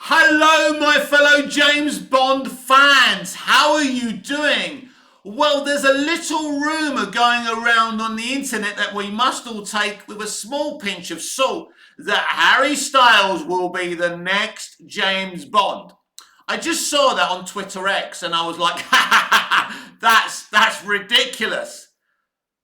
Hello, my fellow James Bond fans. How are you doing? Well, there's a little rumour going around on the internet that we must all take with a small pinch of salt that Harry Styles will be the next James Bond. I just saw that on Twitter X and I was like, that's ridiculous.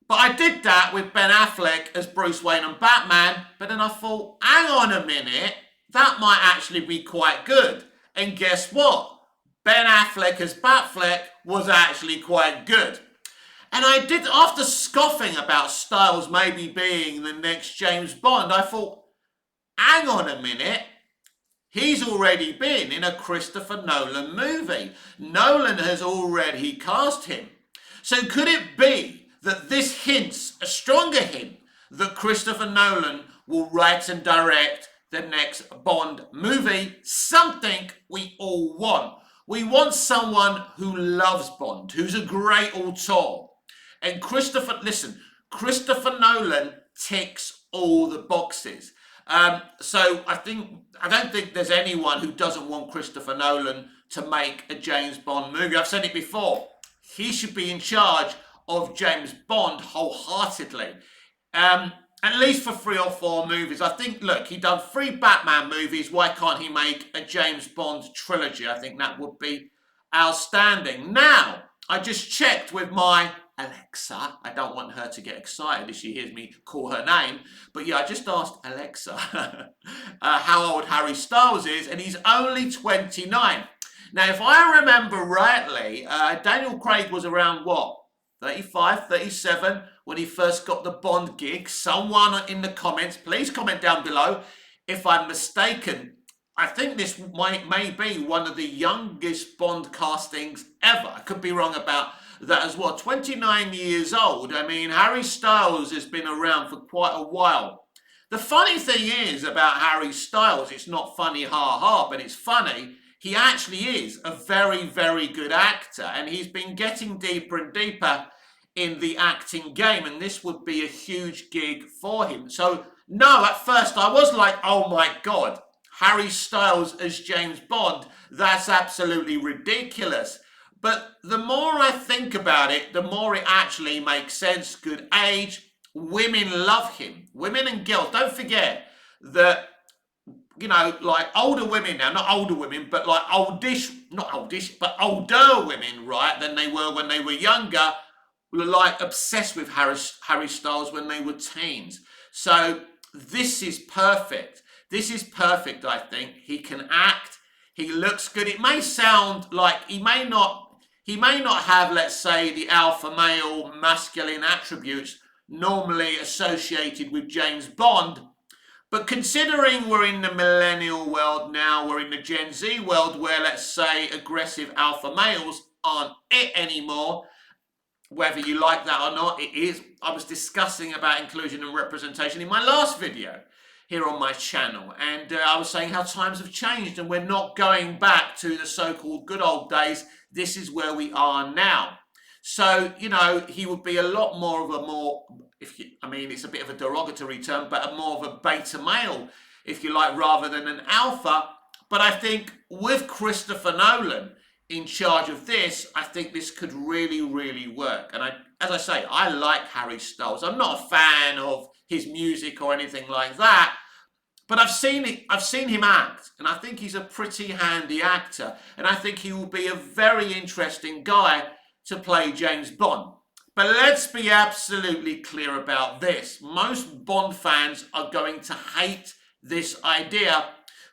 But I did that with Ben Affleck as Bruce Wayne and Batman, but then I thought, hang on a minute, that might actually be quite good. And guess what? Ben Affleck as Batfleck was actually quite good. And I did, after scoffing about Styles maybe being the next James Bond, I thought, hang on a minute, he's already been in a Christopher Nolan movie. Nolan has already cast him. So could it be that this hints, a stronger hint, that Christopher Nolan will write and direct the next Bond movie? Something we all want. We want someone who loves Bond, who's a great auteur. And Christopher Nolan ticks all the boxes. So I don't think there's anyone who doesn't want Christopher Nolan to make a James Bond movie. I've said it before. He should be in charge of James Bond wholeheartedly. At least for 3 or 4 movies. I think, look, he done 3 Batman movies. Why can't he make a James Bond trilogy? I think that would be outstanding. Now, I just checked with my Alexa. I don't want her to get excited if she hears me call her name. But yeah, I just asked Alexa how old Harry Styles is, and he's only 29. Now, if I remember rightly, Daniel Craig was around what? 35, 37 when he first got the Bond gig. Someone in the comments, please comment down below if I'm mistaken. I think this may be one of the youngest Bond castings ever. I could be wrong about that as well. 29 years old. I mean, Harry Styles has been around for quite a while. The funny thing is about Harry Styles, it's not funny ha, but it's funny. He actually is a very, very good actor, and he's been getting deeper and deeper in the acting game, and this would be a huge gig for him. So, no, at first I was like, oh my God, Harry Styles as James Bond, that's absolutely ridiculous. But the more I think about it, the more it actually makes sense. Good age, women love him. Women and girls, don't forget that, you know, like older women now, not older women, but like not oldish, but older women, right, than they were when they were younger, were like obsessed with Harry Styles when they were teens. So this is perfect. This is perfect, I think. He can act. He looks good. It may sound like he may not have, let's say, the alpha male masculine attributes normally associated with James Bond. But considering we're in the millennial world now, we're in the Gen Z world where, let's say, aggressive alpha males aren't it anymore, whether you like that or not, it is. I was discussing about inclusion and representation in my last video here on my channel, and I was saying how times have changed and we're not going back to the so-called good old days. This is where we are now. So, you know, he would be a lot more of it's a bit of a derogatory term, but a more of a beta male, if you like, rather than an alpha. But I think with Christopher Nolan in charge of this, I think this could really, really work. And as I say, I like Harry Styles. I'm not a fan of his music or anything like that, but I've seen him act, and I think he's a pretty handy actor, and I think he will be a very interesting guy to play James Bond. But let's be absolutely clear about this. Most Bond fans are going to hate this idea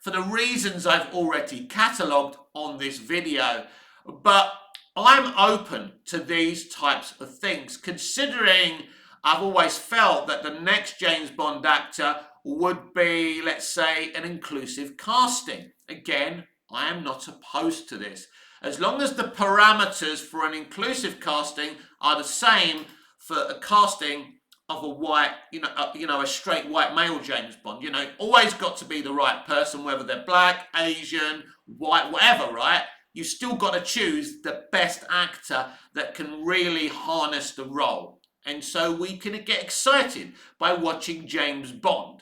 for the reasons I've already catalogued on this video. But I'm open to these types of things, considering I've always felt that the next James Bond actor would be, let's say, an inclusive casting. Again, I am not opposed to this. As long as the parameters for an inclusive casting are the same for a casting of a white, a straight white male James Bond. You know, always got to be the right person, whether they're black, Asian, white, whatever, right? You still got to choose the best actor that can really harness the role. And so we can get excited by watching James Bond.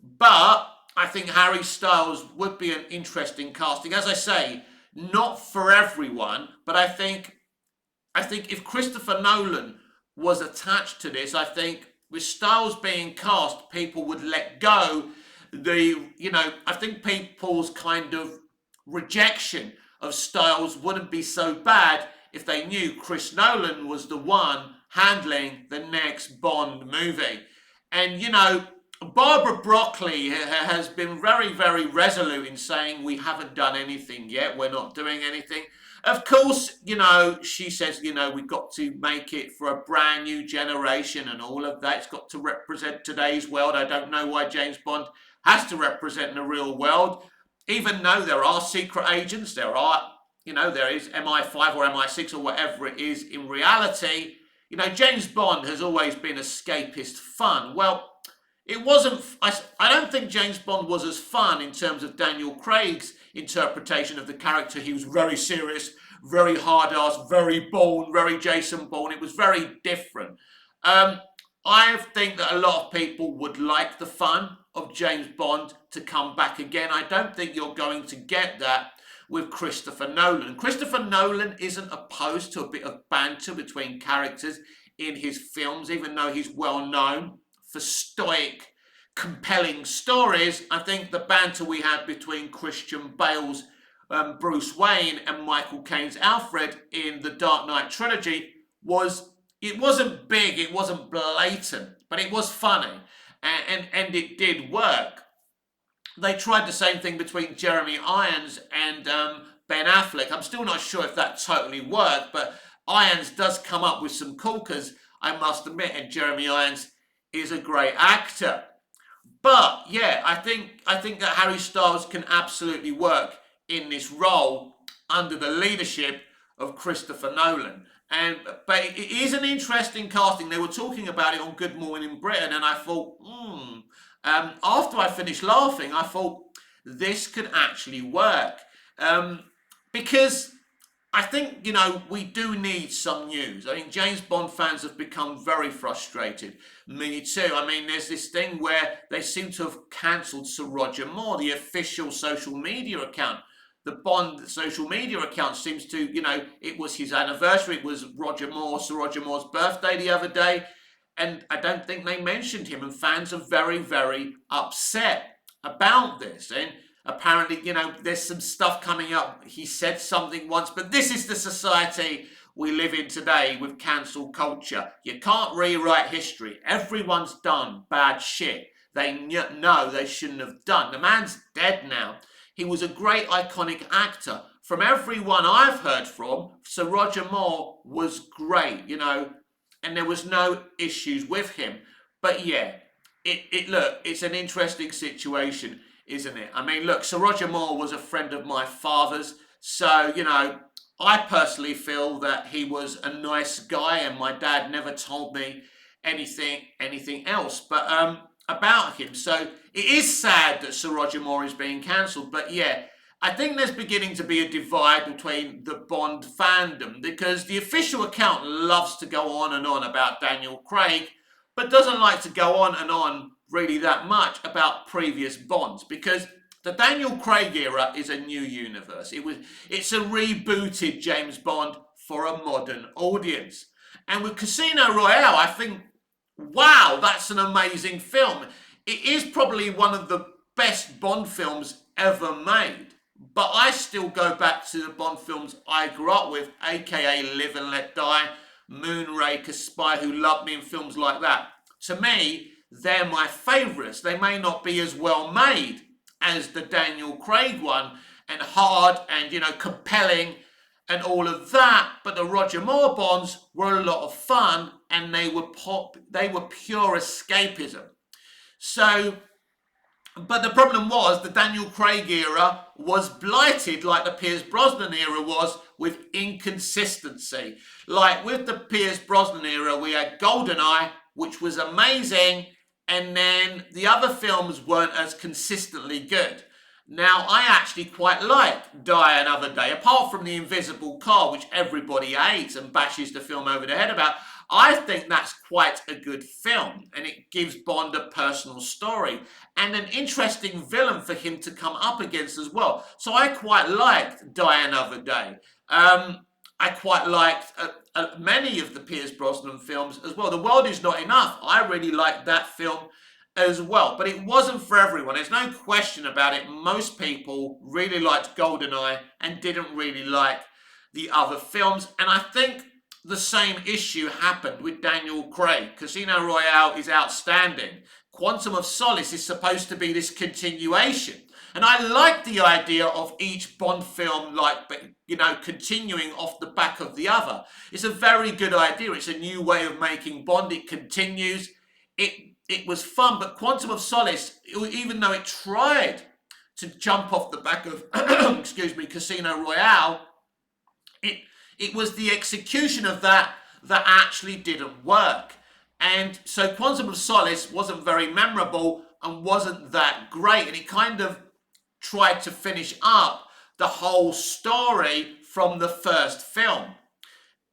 But I think Harry Styles would be an interesting casting. As I say, not for everyone, but I think if Christopher Nolan was attached to this, I think with Styles being cast, people would let go. I think people's kind of rejection of Styles wouldn't be so bad if they knew Chris Nolan was the one handling the next Bond movie. And Barbara Broccoli has been very, very resolute in saying we haven't done anything yet. We're not doing anything. Of course, she says, we've got to make it for a brand new generation and all of that. It's got to represent today's world. I don't know why James Bond has to represent the real world, even though there are secret agents, there is MI5 or MI6 or whatever it is in reality. James Bond has always been escapist fun. Well, it wasn't. I don't think James Bond was as fun in terms of Daniel Craig's interpretation of the character. He was very serious, very hard-ass, very Bourne, very Jason Bourne. It was very different. I think that a lot of people would like the fun of James Bond to come back again. I don't think you're going to get that with Christopher Nolan. Christopher Nolan isn't opposed to a bit of banter between characters in his films, even though he's well known for stoic, compelling stories. I think the banter we had between Christian Bale's Bruce Wayne and Michael Caine's Alfred in the Dark Knight trilogy wasn't big, it wasn't blatant, but it was funny, and it did work. They tried the same thing between Jeremy Irons and Ben Affleck. I'm still not sure if that totally worked, but Irons does come up with some corkers, I must admit, and Jeremy Irons is a great actor. But yeah, I think that Harry Styles can absolutely work in this role under the leadership of Christopher Nolan. But it is an interesting casting. They were talking about it on Good Morning Britain, and I thought, after I finished laughing, I thought this could actually work. Because I think, we do need some news. I think James Bond fans have become very frustrated. Me too. I mean, there's this thing where they seem to have cancelled Sir Roger Moore, the official social media account. The Bond social media account seems to, it was his anniversary. It was Sir Roger Moore's birthday the other day. And I don't think they mentioned him. And fans are very, very upset about this. And apparently, there's some stuff coming up. He said something once, but this is the society we live in today with cancel culture. You can't rewrite history. Everyone's done bad shit they know they shouldn't have done. The man's dead now. He was a great iconic actor. From everyone I've heard from, Sir Roger Moore was great, and there was no issues with him. But yeah, it's an interesting situation, isn't it? I mean, look, Sir Roger Moore was a friend of my father's, so, I personally feel that he was a nice guy, and my dad never told me anything else but about him. So it is sad that Sir Roger Moore is being cancelled, but yeah, I think there's beginning to be a divide between the Bond fandom, because the official account loves to go on and on about Daniel Craig, but doesn't like to go on and on really that much about previous Bonds, because the Daniel Craig era is a new universe. It's a rebooted James Bond for a modern audience. And with Casino Royale, I think, wow, that's an amazing film. It is probably one of the best Bond films ever made. But I still go back to the Bond films I grew up with, aka Live and Let Die, Moonraker, Spy Who Loved Me, and films like that. To me, they're my favourites. They may not be as well made as the Daniel Craig one, and hard and, compelling and all of that, but the Roger Moore Bonds were a lot of fun, and they were pure escapism. So, but the problem was the Daniel Craig era was blighted like the Pierce Brosnan era was, with inconsistency. Like with the Pierce Brosnan era, we had GoldenEye, which was amazing, and then the other films weren't as consistently good. Now, I actually quite like Die Another Day. Apart from The Invisible Car, which everybody hates and bashes the film over the head about, I think that's quite a good film, and it gives Bond a personal story and an interesting villain for him to come up against as well. So I quite liked Die Another Day. I quite liked many of the Pierce Brosnan films as well. The World Is Not Enough, I really liked that film as well. But it wasn't for everyone. There's no question about it. Most people really liked GoldenEye and didn't really like the other films. And I think the same issue happened with Daniel Craig. Casino Royale is outstanding. Quantum of Solace is supposed to be this continuation. And I like the idea of each Bond film, continuing off the back of the other. It's a very good idea. It's a new way of making Bond. It continues. It was fun, but Quantum of Solace, even though it tried to jump off the back of, Casino Royale, it was the execution of that actually didn't work. And so Quantum of Solace wasn't very memorable and wasn't that great. And it kind of tried to finish up the whole story from the first film.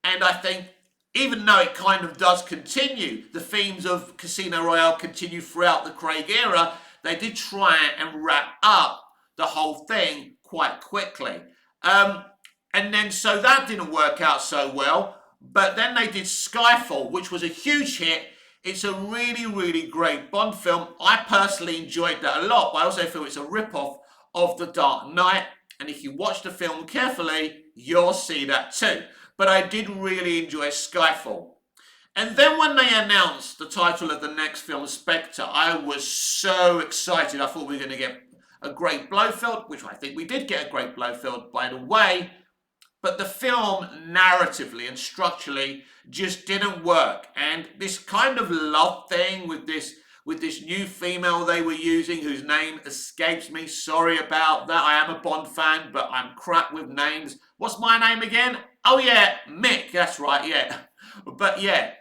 And I think even though it kind of does continue, the themes of Casino Royale continue throughout the Craig era, they did try and wrap up the whole thing quite quickly. And then so that didn't work out so well. But then they did Skyfall, which was a huge hit. It's a really, really great Bond film. I personally enjoyed that a lot, but I also feel it's a rip-off of The Dark Knight. And if you watch the film carefully, you'll see that too. But I did really enjoy Skyfall. And then when they announced the title of the next film, Spectre, I was so excited. I thought we were going to get a great Blofeld, which I think we did get a great Blofeld, by the way. But the film, narratively and structurally, just didn't work. And this kind of love thing with this new female they were using, whose name escapes me. Sorry about that. I am a Bond fan, but I'm crap with names. What's my name again? Oh yeah, Mick. That's right, yeah. But yeah.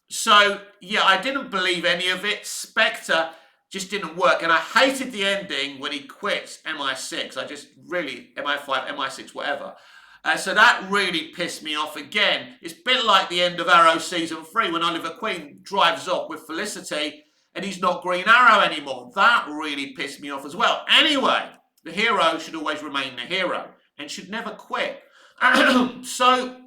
So, yeah, I didn't believe any of it. Spectre just didn't work. And I hated the ending when he quits MI6. I just really, MI5, MI6, whatever. So that really pissed me off again. It's a bit like the end of Arrow Season 3 when Oliver Queen drives off with Felicity and he's not Green Arrow anymore. That really pissed me off as well. Anyway, the hero should always remain the hero and should never quit. So,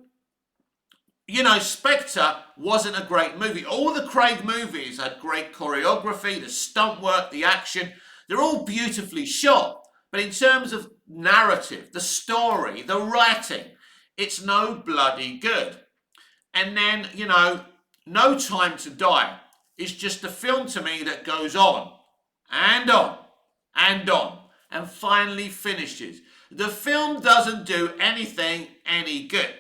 Spectre wasn't a great movie. All the Craig movies had great choreography, the stunt work, the action. They're all beautifully shot. But in terms of narrative, the story, the writing, it's no bloody good. And then, No Time to Die is just a film to me that goes on and on and on and finally finishes. The film doesn't do anything any good.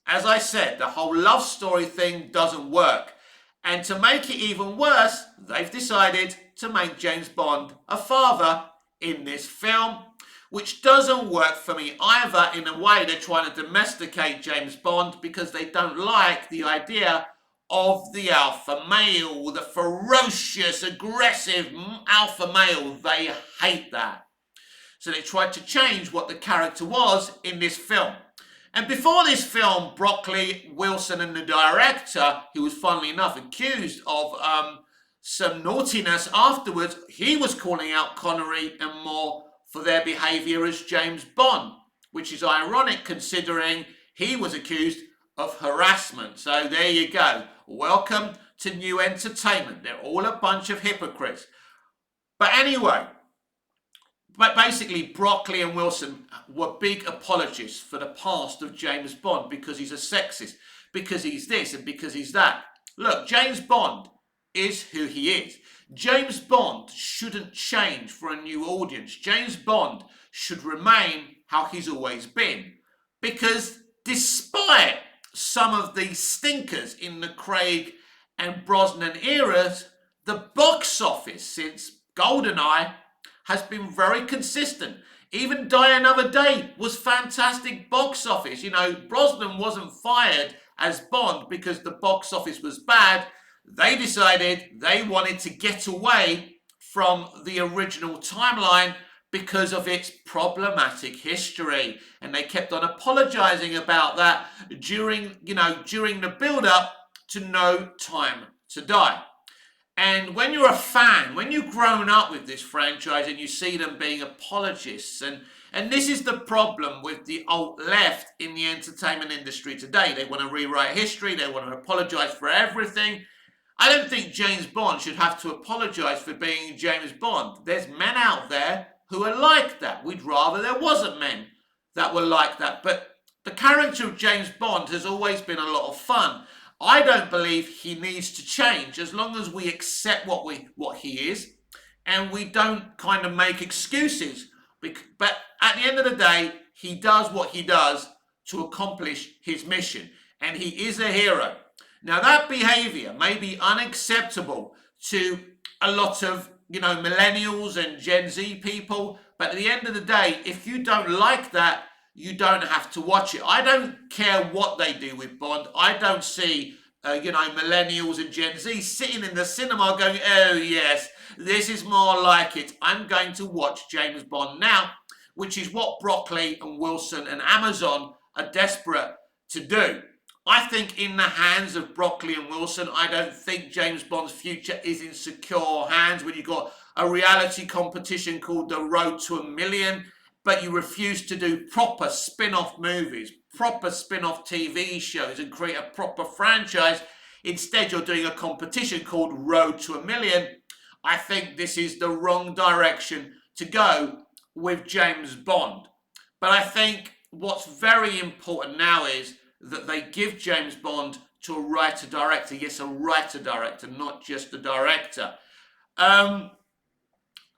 As I said, the whole love story thing doesn't work. And to make it even worse, they've decided to make James Bond a father in this film, which doesn't work for me either. In a way, they're trying to domesticate James Bond because they don't like the idea of the alpha male, the ferocious, aggressive alpha male. They hate that. So they tried to change what the character was in this film. And before this film, Broccoli, Wilson and the director, who was funnily enough accused of some naughtiness afterwards, he was calling out Connery and Moore for their behaviour as James Bond, which is ironic considering he was accused of harassment. So there you go. Welcome to New Entertainment. They're all a bunch of hypocrites. But anyway, basically Broccoli and Wilson were big apologists for the past of James Bond because he's a sexist, because he's this and because he's that. Look, James Bond is who he is. James Bond shouldn't change for a new audience. James Bond should remain how he's always been. Because despite some of the stinkers in the Craig and Brosnan eras, the box office since GoldenEye has been very consistent. Even Die Another Day was fantastic box office. Brosnan wasn't fired as Bond because the box office was bad. They decided they wanted to get away from the original timeline because of its problematic history. And they kept on apologizing about that during the build-up to No Time to Die. And when you're a fan, when you've grown up with this franchise and you see them being apologists, and this is the problem with the alt-left in the entertainment industry today. They want to rewrite history, they want to apologise for everything. I don't think James Bond should have to apologise for being James Bond. There's men out there who are like that. We'd rather there wasn't men that were like that. But the character of James Bond has always been a lot of fun. I don't believe he needs to change as long as we accept what he is and we don't kind of make excuses. But at the end of the day, he does what he does to accomplish his mission, and he is a hero. Now, that behavior may be unacceptable to a lot of, millennials and Gen Z people, but at the end of the day, if you don't like that, you don't have to watch it. I don't care what they do with Bond. I don't see, millennials and Gen Z sitting in the cinema going, oh yes, this is more like it. I'm going to watch James Bond now, which is what Broccoli and Wilson and Amazon are desperate to do. I think in the hands of Broccoli and Wilson, I don't think James Bond's future is in secure hands when you've got a reality competition called The Road to a Million, but you refuse to do proper spin-off movies, proper spin-off TV shows and create a proper franchise. Instead, you're doing a competition called Road to a Million. I think this is the wrong direction to go with James Bond. But I think what's very important now is that they give James Bond to a writer-director. Yes, a writer-director, not just a director. I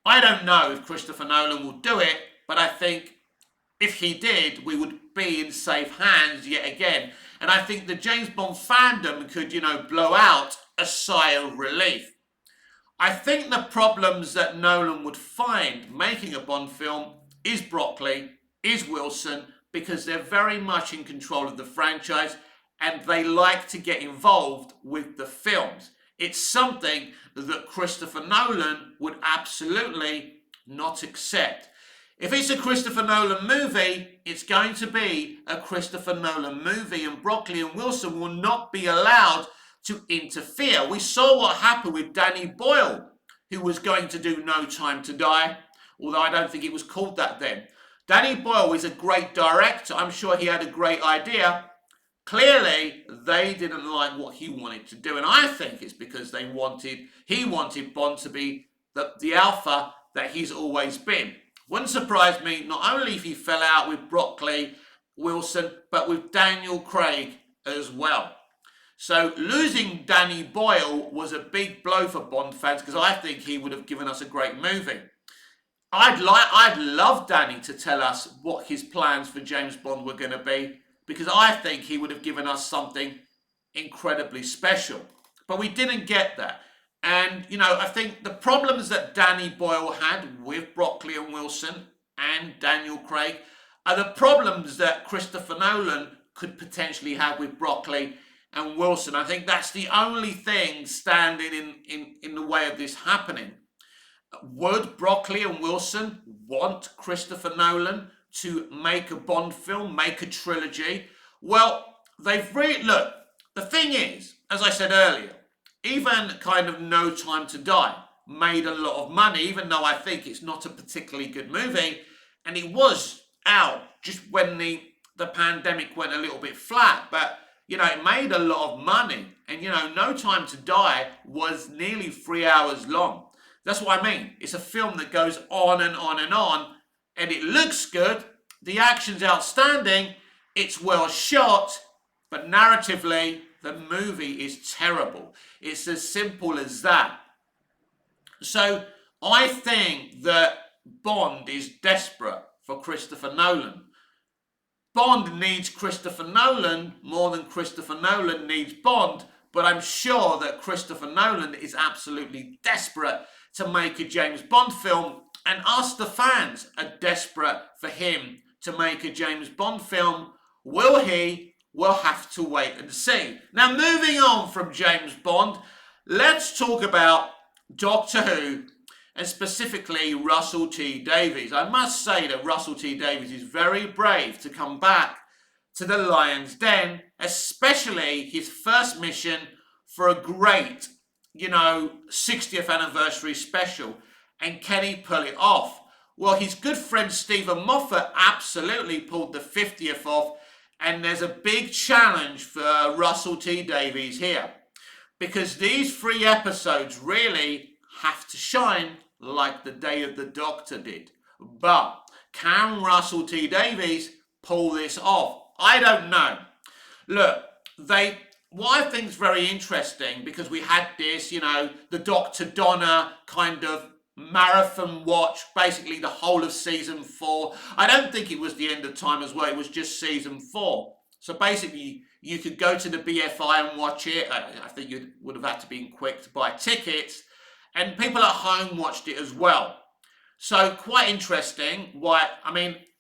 don't know if Christopher Nolan will do it, but I think if he did, we would be in safe hands yet again. And I think the James Bond fandom could, blow out a sigh of relief. I think the problems that Nolan would find making a Bond film is Broccoli, is Wilson, because they're very much in control of the franchise and they like to get involved with the films. It's something that Christopher Nolan would absolutely not accept. If it's a Christopher Nolan movie, it's going to be a Christopher Nolan movie, and Broccoli and Wilson will not be allowed to interfere. We saw what happened with Danny Boyle, who was going to do No Time to Die, although I don't think it was called that then. Danny Boyle is a great director. I'm sure he had a great idea. Clearly, they didn't like what he wanted to do, and I think it's because he wanted Bond to be the alpha that he's always been. Wouldn't surprise me, not only if he fell out with Broccoli, Wilson, but with Daniel Craig as well. So losing Danny Boyle was a big blow for Bond fans because I think he would have given us a great movie. I'd love Danny to tell us what his plans for James Bond were going to be, because I think he would have given us something incredibly special. But we didn't get that. And, I think the problems that Danny Boyle had with Broccoli and Wilson and Daniel Craig are the problems that Christopher Nolan could potentially have with Broccoli and Wilson. I think that's the only thing standing in the way of this happening. Would Broccoli and Wilson want Christopher Nolan to make a Bond film, make a trilogy? Well, look, the thing is, as I said earlier, even kind of No Time to Die made a lot of money, even though I think it's not a particularly good movie, and it was out just when the pandemic went a little bit flat, but it made a lot of money, and No Time to Die was nearly 3 hours long. That's what I mean. It's a film that goes on and on and on, and it looks good. The action's outstanding. It's well shot, but narratively, the movie is terrible. It's as simple as that. So I think that Bond is desperate for Christopher Nolan. Bond needs Christopher Nolan more than Christopher Nolan needs Bond, but I'm sure that Christopher Nolan is absolutely desperate to make a James Bond film, and us, the fans, are desperate for him to make a James Bond film. Will he? We'll have to wait and see. Now, moving on from James Bond, let's talk about Doctor Who, and specifically Russell T Davies. I must say that Russell T Davies is very brave to come back to the Lion's Den, especially his first mission for a great, 60th anniversary special, and can he pull it off? Well, his good friend Stephen Moffat absolutely pulled the 50th off, and there's a big challenge for Russell T Davies here, because these 3 episodes really have to shine like the Day of the Doctor did. But can Russell T Davies pull this off? I don't know. Look, what I think is very interesting, because we had this, the Dr. Donna kind of marathon watch, basically the whole of season 4. I don't think it was the end of time as well, it was just season 4. So basically, you could go to the BFI and watch it. I think you would have had to be quick to buy tickets, and people at home watched it as well. So quite interesting.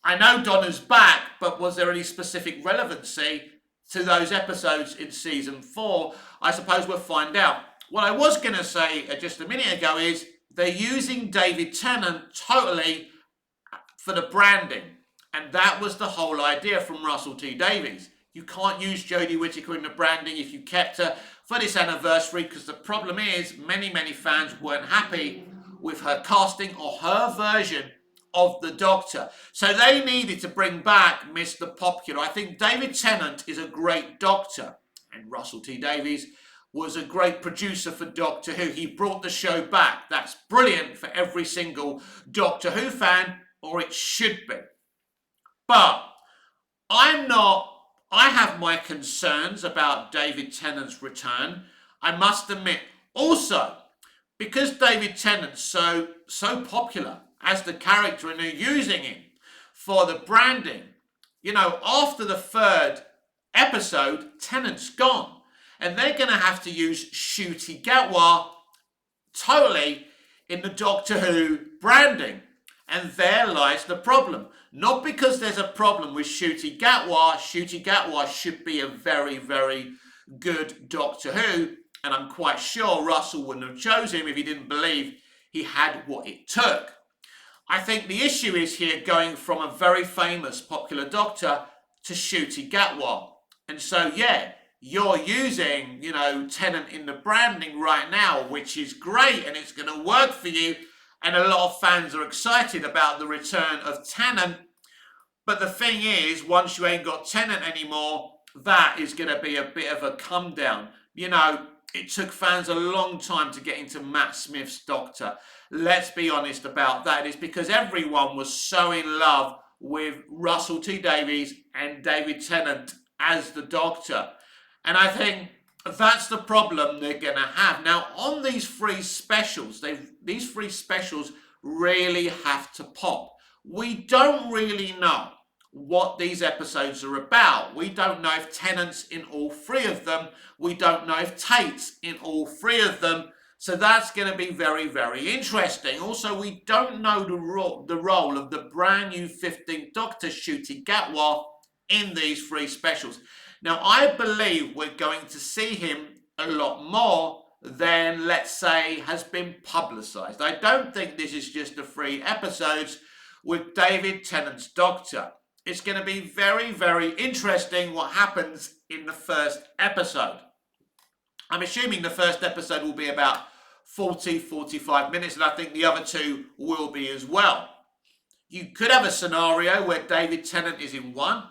I know Donna's back, but was there any specific relevancy to those episodes in season 4? I suppose we'll find out. What I was going to say just a minute ago is they're using David Tennant totally for the branding. And that was the whole idea from Russell T Davies. You can't use Jodie Whittaker in the branding if you kept her for this anniversary, because the problem is many fans weren't happy with her casting or her version of the Doctor. So they needed to bring back Mr. Popular. I think David Tennant is a great Doctor, and Russell T Davies was a great producer for Doctor Who. He brought the show back. That's brilliant for every single Doctor Who fan, or it should be. But I have my concerns about David Tennant's return. I must admit, also, because David Tennant's so popular as the character and they're using him for the branding, after the 3rd episode, Tennant's gone. And they're going to have to use Ncuti Gatwa totally in the Doctor Who branding. And there lies the problem. Not because there's a problem with Ncuti Gatwa. Ncuti Gatwa should be a very, very good Doctor Who. And I'm quite sure Russell wouldn't have chosen him if he didn't believe he had what it took. I think the issue is here going from a very famous popular Doctor to Ncuti Gatwa. And so, yeah, you're using, Tennant in the branding right now, which is great and it's going to work for you. And a lot of fans are excited about the return of Tennant. But the thing is, once you ain't got Tennant anymore, that is going to be a bit of a come down. It took fans a long time to get into Matt Smith's Doctor. Let's be honest about that. It's because everyone was so in love with Russell T Davies and David Tennant as the Doctor. And I think that's the problem they're going to have. Now, on these 3 specials, these 3 specials really have to pop. We don't really know what these episodes are about. We don't know if Tennant's in all 3 of them. We don't know if Tate's in all 3 of them. So that's going to be very, very interesting. Also, we don't know the role of the brand new 15th Doctor, Ncuti Gatwa, in these 3 specials. Now, I believe we're going to see him a lot more than, let's say, has been publicised. I don't think this is just the 3 episodes with David Tennant's Doctor. It's going to be very, very interesting what happens in the 1st episode. I'm assuming the 1st episode will be about 40-45 minutes, and I think the other 2 will be as well. You could have a scenario where David Tennant is in one.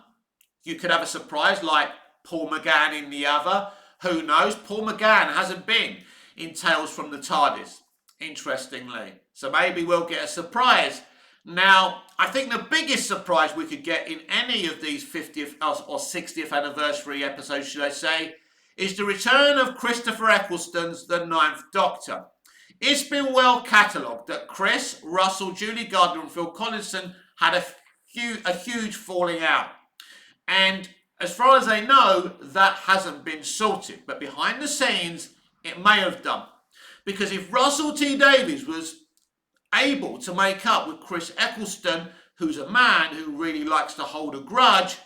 You could have a surprise like Paul McGann in the other. Who knows? Paul McGann hasn't been in Tales from the TARDIS, interestingly. So maybe we'll get a surprise. Now, I think the biggest surprise we could get in any of these 50th or 60th anniversary episodes, should I say, is the return of Christopher Eccleston's The Ninth Doctor. It's been well catalogued that Chris, Russell, Julie Gardner and Phil Collinson had a huge falling out. And as far as I know, that hasn't been sorted. But behind the scenes, it may have done. Because if Russell T Davies was able to make up with Chris Eccleston, who's a man who really likes to hold a grudge,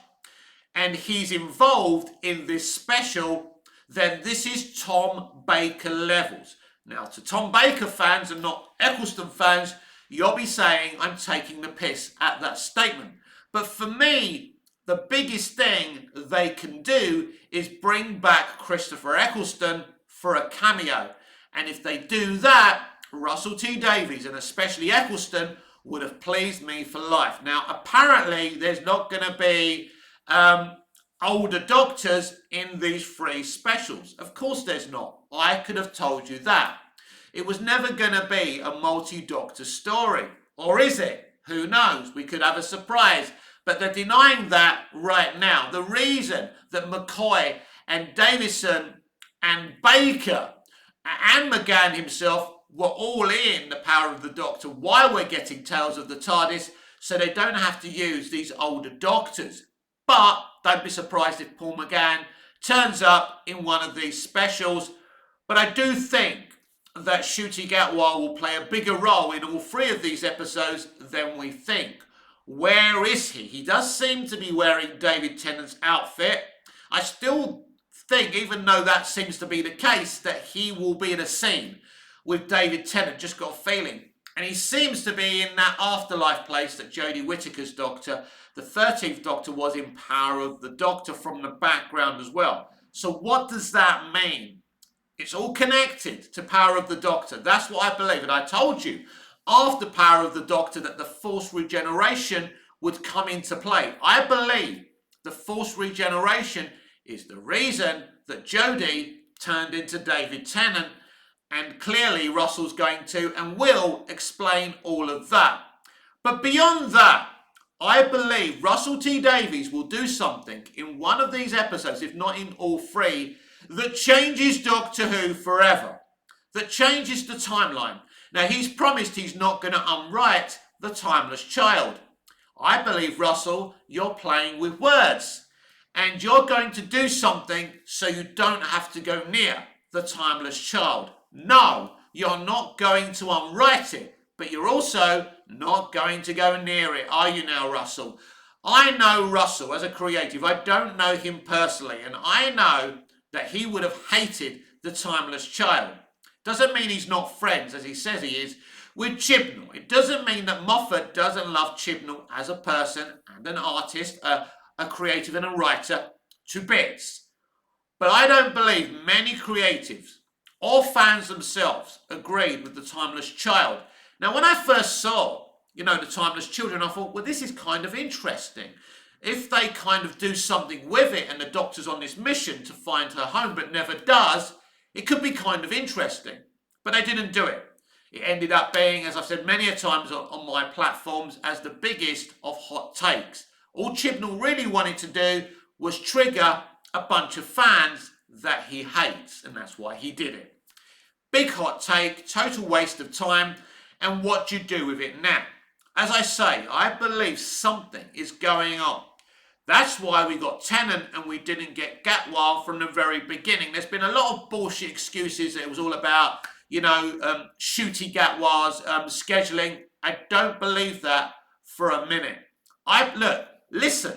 and he's involved in this special, then this is Tom Baker levels. Now, to Tom Baker fans and not Eccleston fans, you'll be saying I'm taking the piss at that statement. But for me, the biggest thing they can do is bring back Christopher Eccleston for a cameo. And if they do that, Russell T Davies and especially Eccleston would have pleased me for life. Now, apparently, there's not going to be older doctors in these 3 specials. Of course there's not. I could have told you that. It was never going to be a multi-doctor story. Or is it? Who knows? We could have a surprise. But they're denying that right now. The reason that McCoy and Davison and Baker and McGann himself were all in the Power of the Doctor, why we're getting Tales of the TARDIS, so they don't have to use these older doctors. But don't be surprised if Paul McGann turns up in one of these specials. But I do think that Ncuti Gatwa will play a bigger role in all 3 of these episodes than we think. Where is he? He does seem to be wearing David Tennant's outfit. I still think, even though that seems to be the case, that he will be in a scene with David Tennant. Just got a feeling. And he seems to be in that afterlife place that Jodie Whittaker's Doctor, the 13th Doctor, was in Power of the Doctor from the background as well. So what does that mean? It's all connected to Power of the Doctor. That's what I believe. And I told you after Power of the Doctor that the Force regeneration would come into play. I believe the Force regeneration is the reason that Jodie turned into David Tennant. And clearly Russell's going to and will explain all of that. But beyond that, I believe Russell T Davies will do something in one of these episodes, if not in all 3, that changes Doctor Who forever. That changes the timeline. Now, he's promised he's not going to unwrite The Timeless Child. I believe, Russell, you're playing with words. And you're going to do something so you don't have to go near The Timeless Child. No, you're not going to unwrite it, but you're also not going to go near it, are you now, Russell? I know Russell as a creative. I don't know him personally, and I know that he would have hated The Timeless Child. Doesn't mean he's not friends, as he says he is, with Chibnall. It doesn't mean that Moffat doesn't love Chibnall as a person and an artist, a creative and a writer to bits. But I don't believe many creatives or fans themselves agreed with The Timeless Child. Now, when I first saw, The Timeless Children, I thought, well, this is kind of interesting. If they kind of do something with it and the Doctor's on this mission to find her home but never does, it could be kind of interesting. But they didn't do it. It ended up being, as I've said many a times on my platforms, as the biggest of hot takes. All Chibnall really wanted to do was trigger a bunch of fans that he hates, and that's why he did it. Big hot take, total waste of time, and what do you do with it now? As I say, I believe something is going on. That's why we got Tennant and we didn't get Gatwa from the very beginning. There's been a lot of bullshit excuses that it was all about, Ncuti Gatwa's scheduling. I don't believe that for a minute. Listen,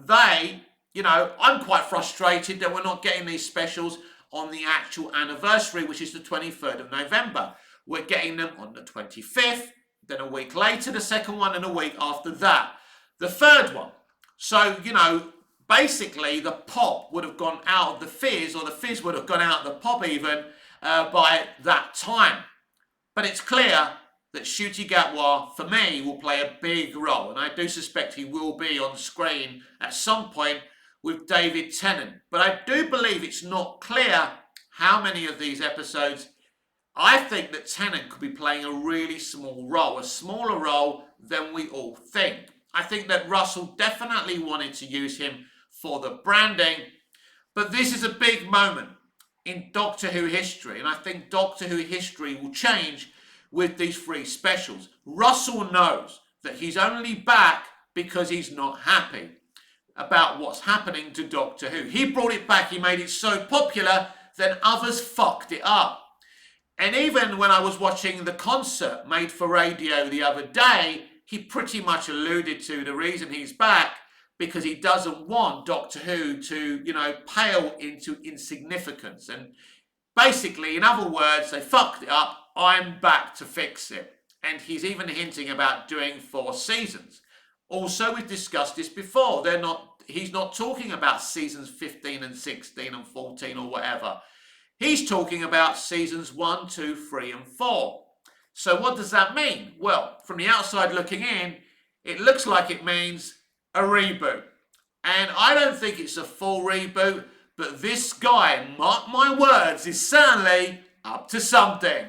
I'm quite frustrated that we're not getting these specials on the actual anniversary, which is the 23rd of November. We're getting them on the 25th, then a week later, the second one, and a week after that, the third one. So, basically the pop would have gone out of the fizz, or the fizz would have gone out of the pop even by that time. But it's clear that Ncuti Gatwa, for me, will play a big role. And I do suspect he will be on screen at some point with David Tennant. But I do believe it's not clear how many of these episodes. I think that Tennant could be playing a really small role, a smaller role than we all think. I think that Russell definitely wanted to use him for the branding, but this is a big moment in Doctor Who history, and I think Doctor Who history will change with these 3 specials. Russell knows that he's only back because he's not happy about what's happening to Doctor Who. He brought it back, he made it so popular, then others fucked it up. And even when I was watching the concert made for radio the other day, he pretty much alluded to the reason he's back because he doesn't want Doctor Who to, pale into insignificance. And basically, in other words, they fucked it up, I'm back to fix it. And he's even hinting about doing 4 seasons. Also, we've discussed this before. He's not talking about seasons 15 and 16 and 14 or whatever. He's talking about seasons 1, 2, 3, and 4. So what does that mean? Well, from the outside looking in, it looks like it means a reboot. And I don't think it's a full reboot, but this guy, mark my words, is certainly up to something.